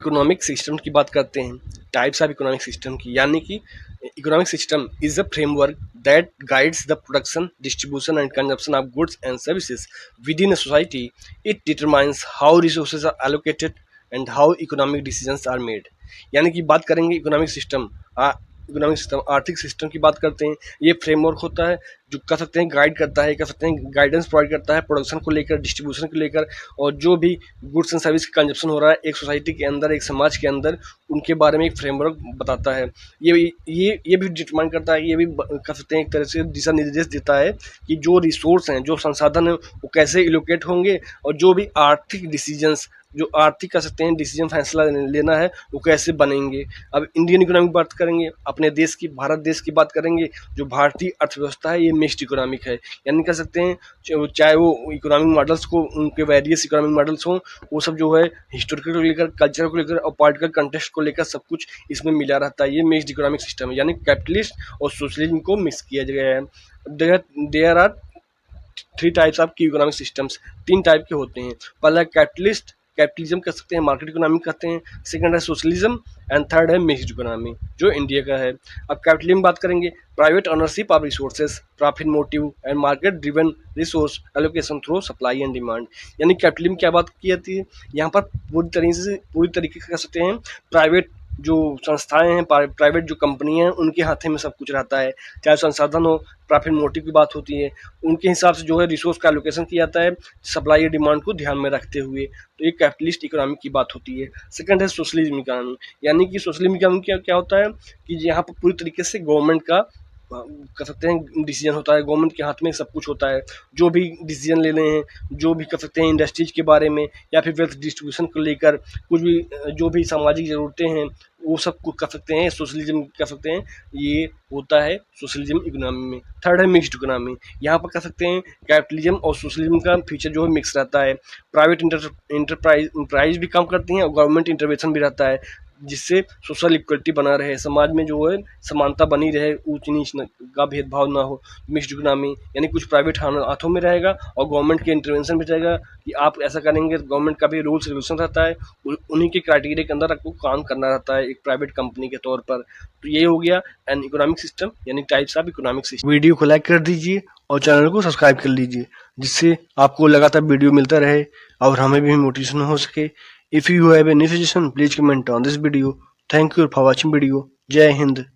Economic system की बात करते हैं, टाइप्स ऑफ इकोनॉमिक सिस्टम की, यानी कि economic system is a framework that guides the production, distribution and consumption of goods and services with in a society. It determines how resources are allocated and how economic decisions are made. यानी कि बात करेंगे economic system आर्थिक system की बात करते हैं. ये फ्रेमवर्क होता है जो कह सकते हैं गाइड करता है, कह सकते हैं गाइडेंस प्रोवाइड करता है प्रोडक्शन को लेकर, डिस्ट्रीब्यूशन को लेकर, और जो भी गुड्स एंड सर्विस का कंजप्शन हो रहा है एक सोसाइटी के अंदर, एक समाज के अंदर, उनके बारे में एक फ्रेमवर्क बताता है. ये भी डिटरमाइन करता है, ये भी कह सकते हैं एक तरह से दिशा निर्देश देता है कि जो रिसोर्स हैं, जो संसाधन हैं, वो कैसे एलोकेट होंगे, और जो भी आर्थिक डिसीजंस, जो आर्थिक कह सकते हैं डिसीजन फैसला लेना है, वो कैसे बनेंगे. अब इंडियन इकोनॉमी की बात करेंगे, अपने देश की, भारत देश की बात करेंगे. जो भारतीय अर्थव्यवस्था है ये मिक्स्ड इकोनॉमिक है, यानी कह सकते हैं चाहे वो इकोनॉमिक मॉडल्स को, उनके वेरियस इकोनॉमिक मॉडल्स हों, वो सब जो है हिस्टोरिकल को लेकर, कल्चर को लेकर और पॉलिटिकल कंटेक्स्ट को लेकर सब कुछ इसमें मिला रहता है. ये मिक्स्ड इकोनॉमिक सिस्टम है, यानी कैपिटलिस्ट और सोशलिज्म को मिक्स किया गया है. There are three types of economic systems. तीन टाइप के होते हैं. पहला कैपिटलिज्म कह सकते हैं, मार्केट इकोनॉमी कहते हैं. सेकंड है सोशलिज्म एंड थर्ड है मिक्स्ड इकोनॉमी जो इंडिया का है. अब कैपिटलिज्म बात करेंगे, private ownership of resources, profit motive and market driven resource allocation through supply and demand. यानी कैपिटलिज्म क्या बात की जाती है यहाँ पर, पूरी तरीके से कह सकते हैं प्राइवेट जो संस्थाएं हैं, प्राइवेट जो कंपनी हैं, उनके हाथे में सब कुछ रहता है. चाहे संसाधन हो, प्रॉफिट मोटिव की बात होती है, उनके हिसाब से जो है रिसोर्स का एलोकेशन किया जाता है सप्लाई और डिमांड को ध्यान में रखते हुए. तो ये कैपिटलिस्ट इकोनॉमी की बात होती है. सेकंड है सोशलिज्म इकोनॉमी, यानी कि सोशलिज्म इकोनॉमी क्या होता है कि यहाँ पर पूरी तरीके से गवर्नमेंट का कह सकते हैं डिसीजन होता है, गवर्नमेंट के हाथ में सब कुछ होता है. जो भी डिसीजन लेने हैं, जो भी कह सकते हैं इंडस्ट्रीज के बारे में, या फिर वेल्थ डिस्ट्रीब्यूशन को लेकर, कुछ भी जो भी सामाजिक ज़रूरतें हैं, वो सब कुछ कह सकते हैं सोशलिज्म कह सकते हैं, ये होता है सोशलिज्म इकोनॉमी में. थर्ड है मिक्स्ड इकोनॉमी. यहाँ पर कह सकते हैं कैपिटलिज्म और सोशलिज्म का फीचर जो है मिक्स रहता है. प्राइवेट इंटरप्राइज भी काम करती हैं और गवर्नमेंट इंटरवेंशन भी रहता है, जिससे सोशल इक्वलिटी बना रहे, समाज में जो है समानता बनी रहे, ऊंच नीच का भेदभाव ना हो. मिक्स्ड इकोनॉमी यानी कुछ प्राइवेट हाथों में रहेगा और गवर्नमेंट के इंटरवेंशन भी रहेगा कि आप ऐसा करेंगे. गवर्नमेंट का भी रूल्स रेगुलेशन रहता है, उन्हीं के क्राइटेरिया के अंदर आपको काम करना रहता है एक प्राइवेट कंपनी के तौर पर. तो ये हो गया एन इकोनॉमिक सिस्टम, यानी types of economic system. Video को लाइक कर दीजिए और चैनल को सब्सक्राइब कर लीजिए, जिससे आपको लगातार वीडियो मिलता रहे और हमें भी मोटिवेशन हो सके. If you have any suggestion, please comment on this video. Thank you for watching video. Jai Hind.